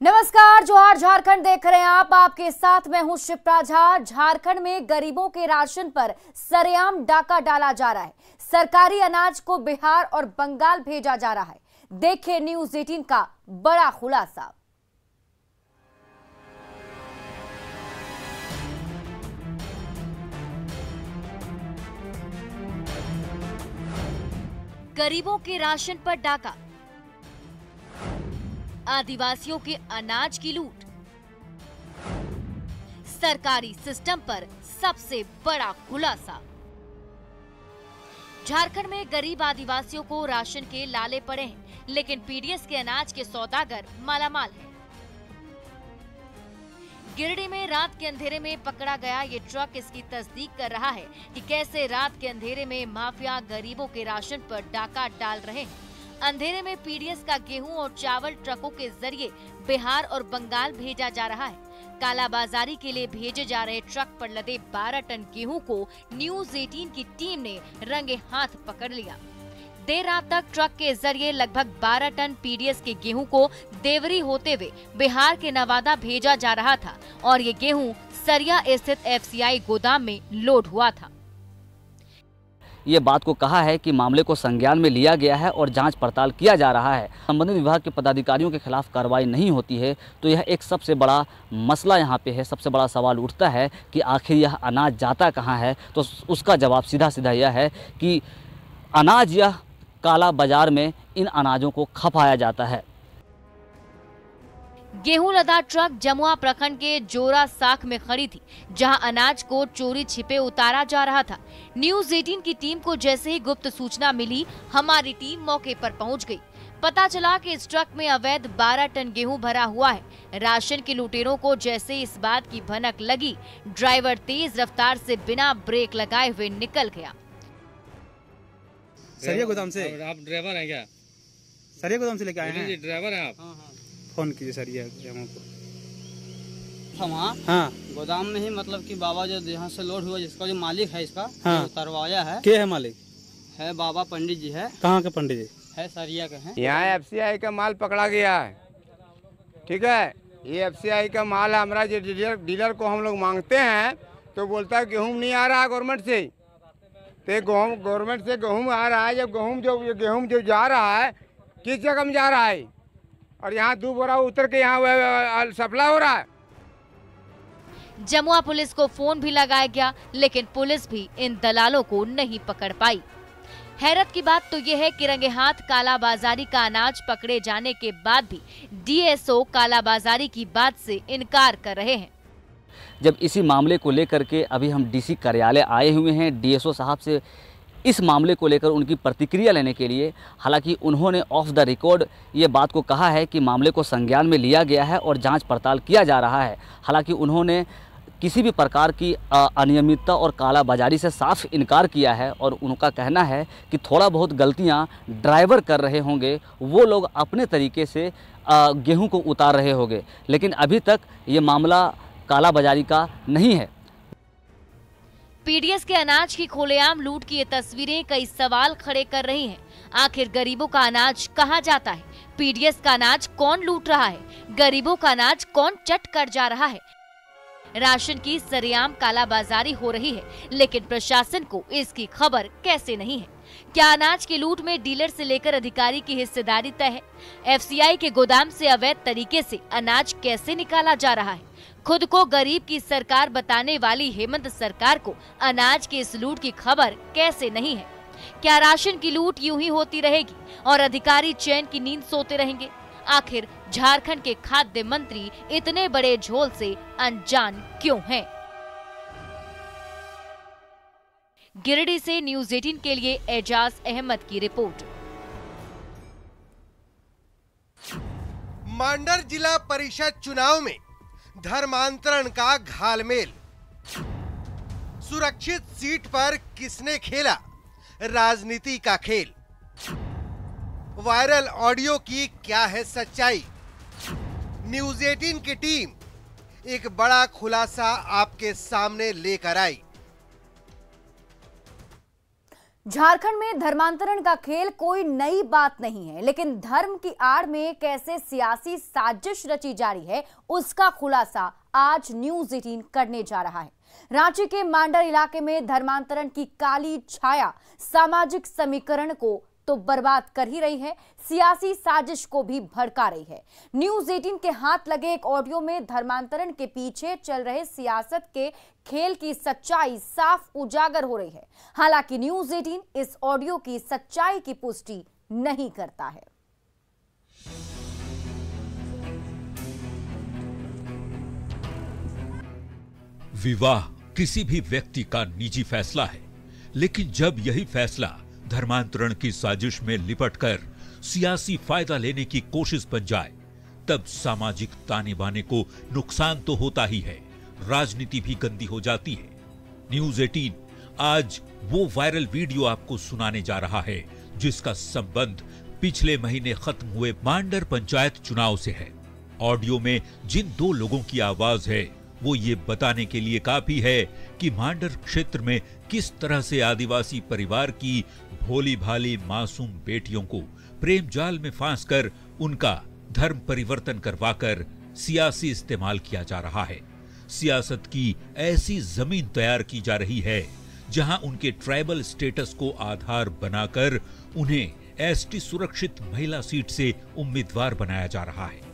नमस्कार, जोहार झारखंड देख रहे हैं आप। आपके साथ मैं हूं शिप्रा झा। झारखंड में गरीबों के राशन पर सरेआम डाका डाला जा रहा है। सरकारी अनाज को बिहार और बंगाल भेजा जा रहा है। देखिए न्यूज़ 18 का बड़ा खुलासा। गरीबों के राशन पर डाका, आदिवासियों के अनाज की लूट, सरकारी सिस्टम पर सबसे बड़ा खुलासा। झारखंड में गरीब आदिवासियों को राशन के लाले पड़े हैं, लेकिन पीडीएस के अनाज के सौदागर मालामाल हैं। गिरिडीह में रात के अंधेरे में पकड़ा गया ये ट्रक इसकी तस्दीक कर रहा है कि कैसे रात के अंधेरे में माफिया गरीबों के राशन पर डाका डाल रहे हैं। अंधेरे में पीडीएस का गेहूं और चावल ट्रकों के जरिए बिहार और बंगाल भेजा जा रहा है। कालाबाजारी के लिए भेजे जा रहे ट्रक पर लदे 12 टन गेहूं को न्यूज़ 18 की टीम ने रंगे हाथ पकड़ लिया। देर रात तक ट्रक के जरिए लगभग 12 टन पीडीएस के गेहूं को देवरी होते हुए बिहार के नवादा भेजा जा रहा था और ये गेहूं सरिया स्थित एफसीआई गोदाम में लोड हुआ था। ये बात को कहा है कि मामले को संज्ञान में लिया गया है और जांच पड़ताल किया जा रहा है। संबंधित विभाग के पदाधिकारियों के खिलाफ कार्रवाई नहीं होती है तो यह एक सबसे बड़ा मसला यहाँ पे है। सबसे बड़ा सवाल उठता है कि आखिर यह अनाज जाता कहाँ है। तो उसका जवाब सीधा सीधा यह है कि अनाज यह काला बाजार में इन अनाजों को खपाया जाता है। गेहूं लदा ट्रक जमुआ प्रखंड के जोरा साख में खड़ी थी, जहां अनाज को चोरी छिपे उतारा जा रहा था। न्यूज़ 18 की टीम को जैसे ही गुप्त सूचना मिली, हमारी टीम मौके पर पहुंच गई। पता चला कि इस ट्रक में अवैध 12 टन गेहूं भरा हुआ है। राशन के लुटेरों को जैसे इस बात की भनक लगी, ड्राइवर तेज रफ्तार से बिना ब्रेक लगाए हुए निकल गया। सरिया गोदाम से आप ड्राइवर हैं क्या? सरिया गोदाम से लेके आए हैं? ड्राइवर हैं आप? हाँ। फोन कीजिए सरिया हमको। हाँ, गोदाम में ही मतलब कि बाबा जो यहाँ से लोड हुआ, जिसका जो मालिक है इसका, हाँ, उतरवाया है। के है मालिक? है बाबा पंडित जी है। कहाँ के पंडित जी? है सरिया के हैं। यहाँ एफसीआई का माल पकड़ा गया है। ठीक है, ये एफसीआई का माल है। हमारा जो डीलर को हम लोग मांगते हैं तो बोलता है गेहूँ नहीं आ रहा है गवर्नमेंट से। तो गवर्नमेंट से गेहूँ आ रहा है। जब गेहूँ जो जा रहा है किस जगह में जा रहा है, और यहाँ 2 बोरा उतर के यहाँ सप्लाई हो रहा है। जमुआ पुलिस को फोन भी लगाया गया, लेकिन पुलिस भी इन दलालों को नहीं पकड़ पाई। हैरत की बात तो यह है कि रंगे हाथ कालाबाजारी का अनाज पकड़े जाने के बाद भी डीएसओ कालाबाजारी की बात से इनकार कर रहे हैं। जब इसी मामले को लेकर के अभी हम डीसी कार्यालय आए हुए हैं डीएसओ साहब से इस मामले को लेकर उनकी प्रतिक्रिया लेने के लिए। हालांकि उन्होंने ऑफ द रिकॉर्ड ये बात को कहा है कि मामले को संज्ञान में लिया गया है और जांच पड़ताल किया जा रहा है। हालांकि उन्होंने किसी भी प्रकार की अनियमितता और कालाबाजारी से साफ इनकार किया है और उनका कहना है कि थोड़ा बहुत गलतियां ड्राइवर कर रहे होंगे, वो लोग अपने तरीके से गेहूं को उतार रहे होंगे, लेकिन अभी तक ये मामला कालाबाजारी का नहीं है। पीडीएस के अनाज की खुलेआम लूट की ये तस्वीरें कई सवाल खड़े कर रही हैं। आखिर गरीबों का अनाज कहां जाता है? पीडीएस का अनाज कौन लूट रहा है? गरीबों का अनाज कौन चट कर जा रहा है? राशन की सरेआम कालाबाजारी हो रही है, लेकिन प्रशासन को इसकी खबर कैसे नहीं है? क्या अनाज की लूट में डीलर से लेकर अधिकारी की हिस्सेदारी तय है? एफसीआई के गोदाम से अवैध तरीके से अनाज कैसे निकाला जा रहा है? खुद को गरीब की सरकार बताने वाली हेमंत सरकार को अनाज की इस लूट की खबर कैसे नहीं है? क्या राशन की लूट यूं ही होती रहेगी और अधिकारी चैन की नींद सोते रहेंगे? आखिर झारखंड के खाद्य मंत्री इतने बड़े झोल से अनजान क्यों हैं? गिरिडीह से न्यूज़ 18 के लिए एजाज अहमद की रिपोर्ट। मांडर जिला परिषद चुनाव में धर्मांतरण का घालमेल। सुरक्षित सीट पर किसने खेला राजनीति का खेल? वायरल ऑडियो की क्या है सच्चाई? न्यूज़ 18 की टीम एक बड़ा खुलासा आपके सामने लेकर आई। झारखंड में धर्मांतरण का खेल कोई नई बात नहीं है, लेकिन धर्म की आड़ में कैसे सियासी साजिश रची जा रही है उसका खुलासा आज न्यूज़ 18 करने जा रहा है। रांची के मांडर इलाके में धर्मांतरण की काली छाया सामाजिक समीकरण को तो बर्बाद कर ही रही है, सियासी साजिश को भी भड़का रही है। न्यूज़ 18 के हाथ लगे एक ऑडियो में धर्मांतरण के पीछे चल रहे सियासत के खेल की सच्चाई साफ उजागर हो रही है। हालांकि न्यूज़ 18 इस ऑडियो की सच्चाई की पुष्टि नहीं करता है। विवाह किसी भी व्यक्ति का निजी फैसला है, लेकिन जब यही फैसला धर्मांतरण की साजिश में लिपटकर सियासी फायदा लेने की कोशिश बन जाए, तब सामाजिक ताने बाने को नुकसान तो होता ही है, राजनीति भी गंदी हो जाती है। न्यूज़ 18 आज वो वायरल वीडियो आपको सुनाने जा रहा है जिसका संबंध पिछले महीने खत्म हुए मांडर पंचायत चुनाव से है। ऑडियो में जिन दो लोगों की आवाज है वो ये बताने के लिए काफी है कि मांडर क्षेत्र में किस तरह से आदिवासी परिवार की भोली भाली मासूम बेटियों को प्रेम जाल में फांसकर उनका धर्म परिवर्तन करवाकर सियासी इस्तेमाल किया जा रहा है। सियासत की ऐसी जमीन तैयार की जा रही है जहां उनके ट्राइबल स्टेटस को आधार बनाकर उन्हें एसटी सुरक्षित महिला सीट से उम्मीदवार बनाया जा रहा है।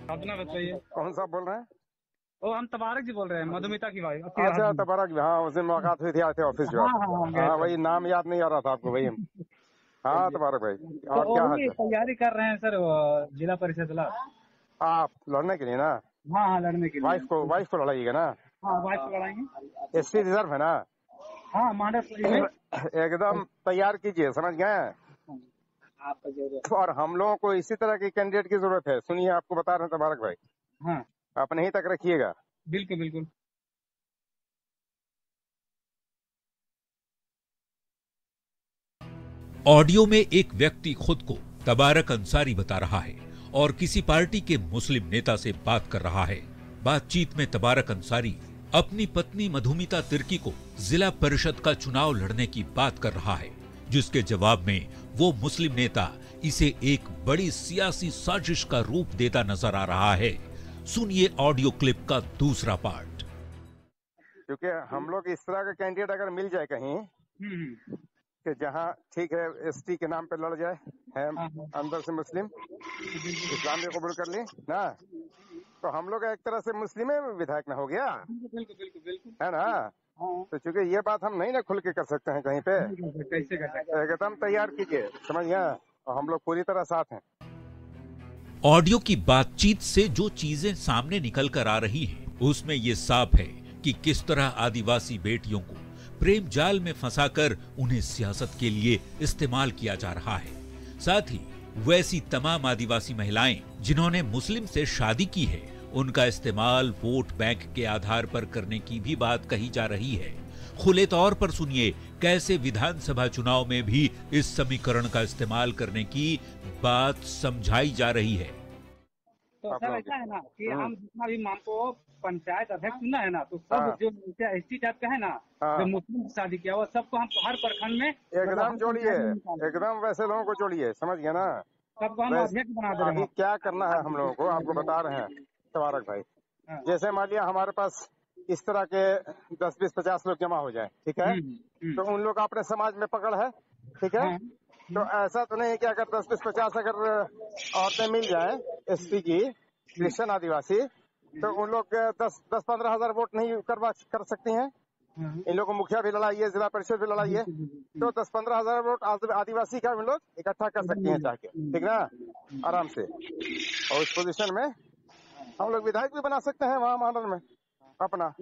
अपना बताइए, कौन सा बोल रहे हैं? ओ हम तबारक जी बोल रहे हैं, मधुमिता की वाइफ। अच्छा तबारक, हाँ उस दिन मुलाकात हुई थी, आए थे ऑफिस जो। हाँ वही नाम याद नहीं आ रहा था आपको भाई। हाँ तबारक भाई, और क्या हाल है? तैयारी कर रहे हैं सर जिला परिषद ला। आप लड़ने के लिए ना? हाँ लड़ने के लिए। वाइफ को लड़ाइएगा ना? हाँ वाइफ को लड़ाएंगे। एसटी रिजर्व है ना? हाँ मांडर एकदम तैयार कीजिए, समझ गए? और हम लोगों को इसी तरह के कैंडिडेट की जरूरत है। सुनिए, आपको बता रहे हैं तबारक भाई। हाँ अपने ही तक रखिएगा। बिल्कुल बिल्कुल। ऑडियो में एक व्यक्ति खुद को तबारक अंसारी बता रहा है और किसी पार्टी के मुस्लिम नेता से बात कर रहा है। बातचीत में तबारक अंसारी अपनी पत्नी मधुमिता तिर्की को जिला परिषद का चुनाव लड़ने की बात कर रहा है, जिसके जवाब में वो मुस्लिम नेता इसे एक बड़ी सियासी साजिश का रूप देता नजर आ रहा है। सुनिए ऑडियो क्लिप का दूसरा पार्ट। क्योंकि हम लोग इस तरह का कैंडिडेट अगर मिल जाए कहीं कि जहां ठीक है एसटी के नाम पे लड़ जाए, है अंदर से मुस्लिम, इस्लाम भी कबूल कर ली ना, तो हम लोग एक तरह से मुस्लिम विधायक में हो गया, है ना? तो चूंकि ये बात हम नहीं ना खुल के कर सकते हैं कहीं पे, कैसे कर सकते हैं? एकदम तैयार कीजिए, समझ गए? और हम लोग पूरी तरह साथ हैं। ऑडियो की बातचीत से जो चीजें सामने निकल कर आ रही हैं, उसमें ये साफ है कि किस तरह आदिवासी बेटियों को प्रेम जाल में फंसाकर उन्हें सियासत के लिए इस्तेमाल किया जा रहा है। साथ ही वैसी तमाम आदिवासी महिलाएं जिन्होंने मुस्लिम से शादी की है, उनका इस्तेमाल वोट बैंक के आधार पर करने की भी बात कही जा रही है। खुले तौर पर सुनिए कैसे विधानसभा चुनाव में भी इस समीकरण का इस्तेमाल करने की बात समझाई जा रही है। तो सर ऐसा है ना कि हम जितना भी मान को पंचायत अध्यक्ष चुना है ना, तो सब जो एसटी टाइप का है ना, जो मुस्लिम शादी किया हुआ सबको हम हर प्रखंड में एकदम जोड़िए, एकदम वैसे लोगों को जोड़िए, समझ गए ना? सबको हम अध्यक्ष बना दे रहे हैं। क्या करना है हम लोगों को आपको बता रहे हैं तबारक भाई। जैसे मान लिया हमारे पास इस तरह के 10, 20, 50 लोग जमा हो जाए, ठीक है, तो उन लोग का अपने समाज में पकड़ है, ठीक है। तो ऐसा तो नहीं है कि अगर 10, 20, 50 अगर औरतें मिल जाए एसटी की, क्रिश्चियन आदिवासी, तो उन लोग 10-15 हजार वोट नहीं कर सकती हैं। इन लोगों को मुखिया भी लड़ाइए, जिला परिषद भी लड़ाइए, तो 10-15 हजार वोट आदिवासी का इन लोग इकट्ठा कर सकती हैं चाहे, ठीक ना, आराम से। और उस पोजीशन में हम लोग विधायक भी बना सकते हैं वहाँ मांडर में अपना।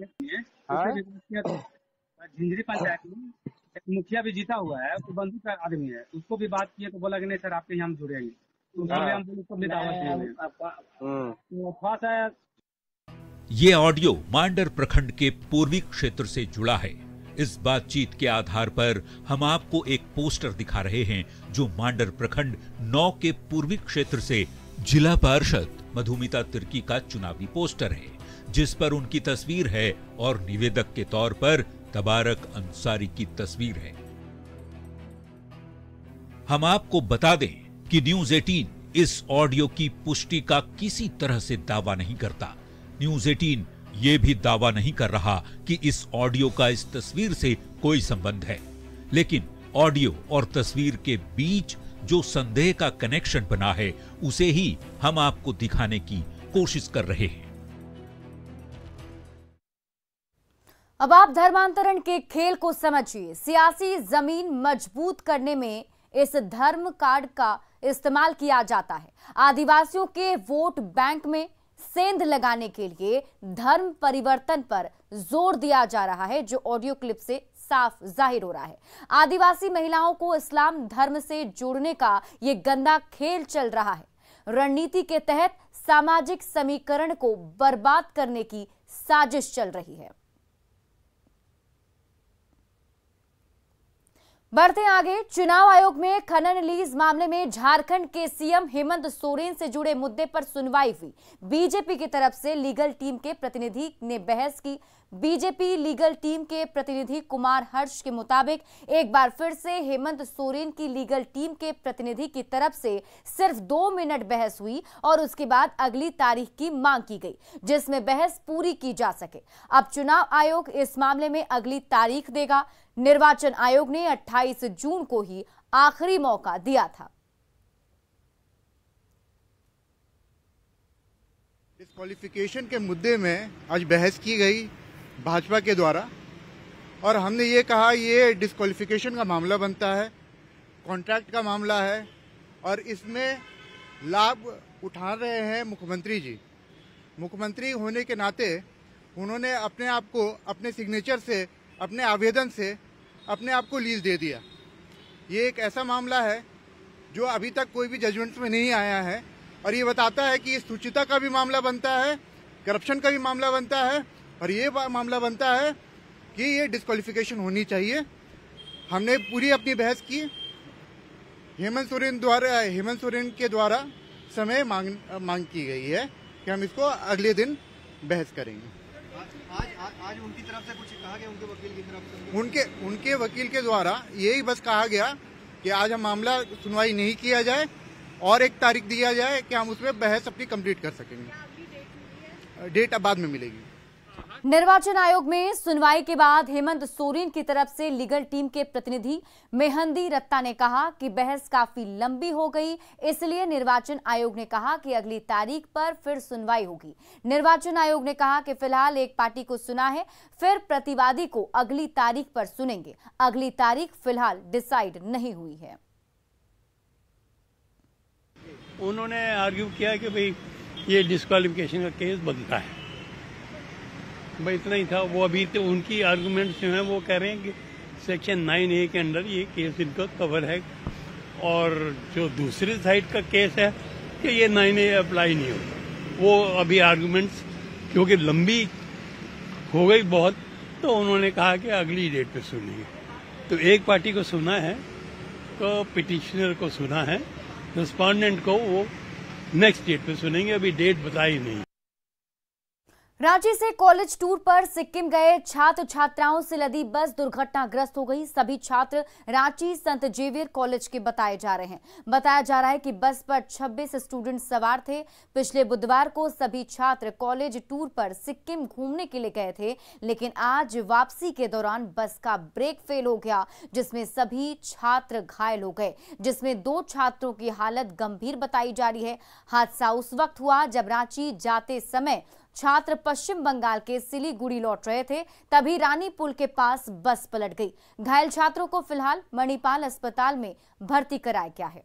झिंझरी पंचायत में एक मुखिया भी जीता हुआ है, तो बंधु का आदमी है, उसको भी बात किए तो बोला कि नहीं सर आपके यहाँ हम जुड़ेंगे, तो हम उसको भी दावत दिए। ये ऑडियो मांडर प्रखंड के पूर्वी क्षेत्र से जुड़ा है। इस बातचीत के आधार पर हम आपको एक पोस्टर दिखा रहे हैं जो मांडर प्रखंड 9 के पूर्वी क्षेत्र से जिला पार्षद मधुमिता तिर्की का चुनावी पोस्टर है, जिस पर उनकी तस्वीर है और निवेदक के तौर पर तबारक अंसारी की तस्वीर है। हम आपको बता दें कि न्यूज 18 इस ऑडियो की पुष्टि का किसी तरह से दावा नहीं करता। न्यूज 18 ये भी दावा नहीं कर रहा कि इस ऑडियो का इस तस्वीर से कोई संबंध है, लेकिन ऑडियो और तस्वीर के बीच जो संदेह का कनेक्शन बना है उसे ही हम आपको दिखाने की कोशिश कर रहे हैं। अब आप धर्मांतरण के खेल को समझिए। सियासी जमीन मजबूत करने में इस धर्म कार्ड का इस्तेमाल किया जाता है। आदिवासियों के वोट बैंक में सेंध लगाने के लिए धर्म परिवर्तन पर जोर दिया जा रहा है, जो ऑडियो क्लिप से साफ जाहिर हो रहा है। आदिवासी महिलाओं को इस्लाम धर्म से जोड़ने का ये गंदा खेल चल रहा है। रणनीति के तहत सामाजिक समीकरण को बर्बाद करने की साजिश चल रही है। बढ़ते आगे, चुनाव आयोग में खनन लीज मामले में झारखंड के सीएम हेमंत सोरेन से जुड़े मुद्दे पर सुनवाई हुई। बीजेपी की तरफ से लीगल टीम के प्रतिनिधि ने बहस की। बीजेपी लीगल टीम के प्रतिनिधि कुमार हर्ष के मुताबिक एक बार फिर से हेमंत सोरेन की लीगल टीम के प्रतिनिधि की तरफ से सिर्फ 2 मिनट बहस हुई और उसके बाद अगली तारीख की मांग की गई, जिसमें बहस पूरी की जा सके। अब चुनाव आयोग इस मामले में अगली तारीख देगा। निर्वाचन आयोग ने 28 जून को ही आखिरी मौका दिया था। डिस्क्वालिफिकेशन के मुद्दे में आज बहस की गई भाजपा के द्वारा, और हमने ये कहा ये डिस्क्वालिफिकेशन का मामला बनता है, कॉन्ट्रैक्ट का मामला है, और इसमें लाभ उठा रहे हैं मुख्यमंत्री जी। मुख्यमंत्री होने के नाते उन्होंने अपने आप को अपने सिग्नेचर से, अपने आवेदन से अपने आप को लीज दे दिया। ये एक ऐसा मामला है जो अभी तक कोई भी जजमेंट में नहीं आया है, और ये बताता है कि ये सूचिता का भी मामला बनता है, करप्शन का भी मामला बनता है, और ये मामला बनता है कि ये डिस्क्वालिफिकेशन होनी चाहिए। हमने पूरी अपनी बहस की। हेमंत सोरेन के द्वारा समय मांग की गई है कि हम इसको अगले दिन बहस करेंगे। आज उनकी तरफ से कुछ कहा गया, उनके वकील की तरफ से? उनके वकील के द्वारा यही बस कहा गया कि आज हम मामला सुनवाई नहीं किया जाए और एक तारीख दिया जाए कि हम उसमें बहस अपनी कंप्लीट कर सकेंगे। डेट अब बाद में मिलेगी। निर्वाचन आयोग में सुनवाई के बाद हेमंत सोरेन की तरफ से लीगल टीम के प्रतिनिधि मेहंदी रत्ता ने कहा कि बहस काफी लंबी हो गई, इसलिए निर्वाचन आयोग ने कहा कि अगली तारीख पर फिर सुनवाई होगी। निर्वाचन आयोग ने कहा कि फिलहाल एक पार्टी को सुना है, फिर प्रतिवादी को अगली तारीख पर सुनेंगे। अगली तारीख फिलहाल डिसाइड नहीं हुई है। उन्होंने आर्ग्यू किया कि भाई ये डिस्क्वालिफिकेशन का केस बनता है, भाई इतना ही था। वो अभी तो उनकी आर्गुमेंट जो है वो कह रहे हैं कि सेक्शन 9A के अंडर ये केस इनका कवर है, और जो दूसरी साइड का केस है कि ये 9A अप्लाई नहीं होगा। वो अभी आर्गुमेंट्स क्योंकि लंबी हो गई बहुत, तो उन्होंने कहा कि अगली डेट पे सुनेंगे। तो एक पार्टी को सुना है, तो पिटिशनर को सुना है, रिस्पोंडेंट को वो नेक्स्ट डेट पे सुनेंगे, अभी डेट बताई नहीं। रांची से कॉलेज टूर पर सिक्किम गए छात्र छात्राओं से लदी बस दुर्घटनाग्रस्त हो गई। सभी छात्र रांची संत जेवियर कॉलेज के बताए जा रहे हैं। बताया जा रहा है कि बस पर 26 स्टूडेंट सवार थे। पिछले बुधवार को सभी छात्र कॉलेज टूर पर सिक्किम घूमने के लिए गए थे, लेकिन आज वापसी के दौरान बस का ब्रेक फेल हो गया, जिसमें सभी छात्र घायल हो गए, जिसमें 2 छात्रों की हालत गंभीर बताई जा रही है। हादसा उस वक्त हुआ जब रांची जाते समय छात्र पश्चिम बंगाल के सिलीगुड़ी लौट रहे थे, तभी रानी पुल के पास बस पलट गई। घायल छात्रों को फिलहाल मणिपाल अस्पताल में भर्ती कराया गया है।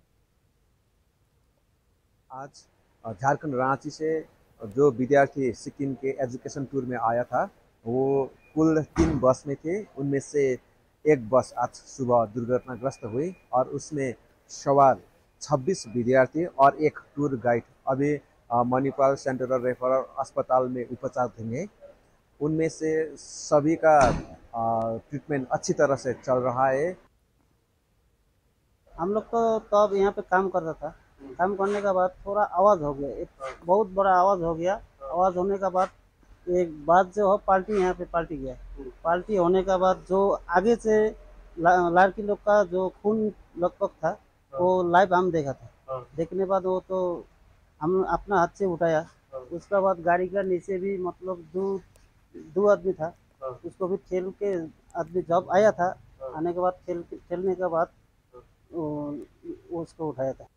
आज झारखंड रांची से जो विद्यार्थी सिक्किम के एजुकेशन टूर में आया था, वो कुल 3 बस में थे। उनमें से एक बस आज सुबह दुर्घटनाग्रस्त हुई और उसमें सवार 26 विद्यार्थी और एक टूर गाइड अभी मणिपाल सेंट्रल रेफरल अस्पताल में उपचार देंगे। उनमें से सभी का ट्रीटमेंट अच्छी तरह से चल रहा है। हम लोग तो तब यहाँ पे काम करता था। काम करने के बाद थोड़ा आवाज़ हो गया, एक बहुत बड़ा आवाज़ हो गया। आवाज़ होने के बाद एक बाद जो है पार्टी यहाँ पे पार्टी गया, पार्टी होने का बाद जो आगे से लड़की लोग का जो खून लगभग था वो लाइव हम देखा था। देखने बाद वो तो हम अपना हाथ से उठाया, उसका बाद गाड़ी का नीचे भी मतलब दो आदमी था, उसको भी ठेल के आदमी जब आया था, आने के बाद ठेलने के बाद उसको उठाया था।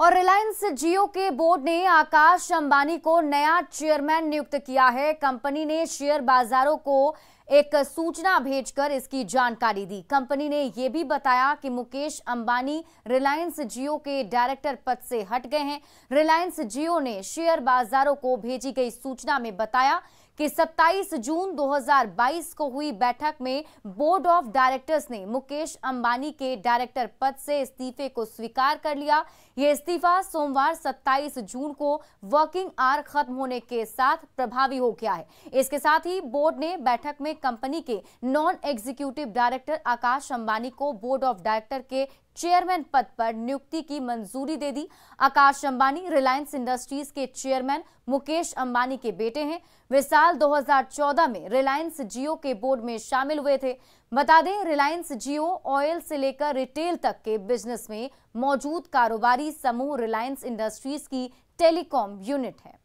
और रिलायंस जियो के बोर्ड ने आकाश अंबानी को नया चेयरमैन नियुक्त किया है। कंपनी ने शेयर बाजारों को एक सूचना भेजकर इसकी जानकारी दी। कंपनी ने यह भी बताया कि मुकेश अंबानी रिलायंस जियो के डायरेक्टर पद से हट गए हैं। रिलायंस जियो ने शेयर बाजारों को भेजी गई सूचना में बताया कि 27 जून 2022 को हुई बैठक में बोर्ड ऑफ डायरेक्टर्स ने मुकेश अंबानी के डायरेक्टर पद से इस्तीफे को स्वीकार कर लिया। यह इस्तीफा सोमवार 27 जून को वर्किंग आवर खत्म होने के साथ प्रभावी हो गया है। इसके साथ ही बोर्ड ने बैठक में कंपनी के non executive director Akash Ambani को बोर्ड ऑफ डायरेक्टर के चेयरमैन पद पर नियुक्ति की मंजूरी दे दी। आकाश अंबानी रिलायंस इंडस्ट्रीज के चेयरमैन मुकेश अंबानी के बेटे हैं। वे साल 2014 में रिलायंस जियो के बोर्ड में शामिल हुए थे। बता दें, रिलायंस जियो ऑयल से लेकर रिटेल तक के बिजनेस में मौजूद कारोबारी समूह रिलायंस इंडस्ट्रीज की टेलीकॉम यूनिट है।